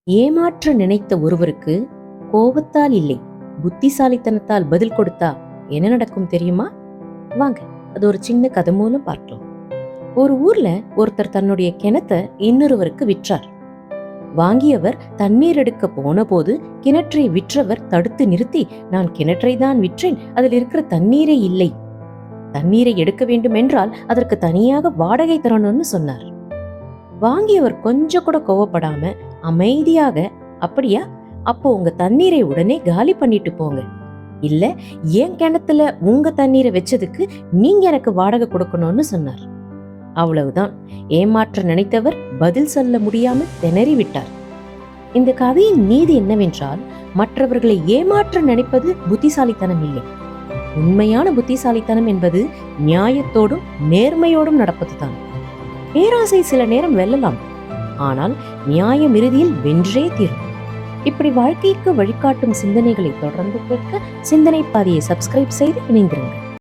ஏமாற்ற நினைத்த ஒருவருக்கு கோபத்தால் இல்லை, புத்திசாலித்தனத்தால் பதில் கொடுத்தா என்ன நடக்கும் தெரியுமா? வாங்க, அது ஒரு சின்ன கதை மூலம் பார்க்கலாம். ஒரு ஊர்ல ஒருத்தர் தன்னுடைய கிணத்தை இன்னொருவருக்கு விற்றார். வாங்கியவர் தண்ணீர் எடுக்க போன போது கிணற்றை விற்றவர் தடுத்து நிறுத்தி, நான் கிணற்றை தான் விற்றேன், அதில் இருக்கிற தண்ணீரே இல்லை, தண்ணீரை எடுக்க வேண்டும் என்றால் அதற்கு தனியாக வாடகை தரணும்னு சொன்னார். வாங்கியவர் கொஞ்சம் கூட கோவப்படாம அமைதியாக, அப்படியா, அப்போ உங்க தண்ணீரை உடனே காலி பண்ணிட்டு போங்க, இல்ல என் கிணத்துல உங்க தண்ணீரை வச்சதுக்கு நீங்க எனக்கு வாடகை கொடுக்கணும்னு சொன்னார். அவ்வளவுதான். ஏமாற்ற நினைத்தவர் பதில் சொல்ல முடியாமல் திணறி விட்டார். இந்த கதையின் நீதி என்னவென்றால், மற்றவர்களை ஏமாற்ற நினைப்பது புத்திசாலித்தனம் இல்லை. உண்மையான புத்திசாலித்தனம் என்பது நியாயத்தோடும் நேர்மையோடும் நடப்பதுதான். பேராசை சில நேரம் வெல்லலாம், ஆனால் நியாயம் இறுதியில் வென்றே தீரும். இப்படி வாழ்க்கைக்கு வழிகாட்டும் சிந்தனைகளை தொடர்ந்து கேட்க சிந்தனை பாதையை சப்ஸ்கிரைப் செய்து இணைந்திருங்கள்.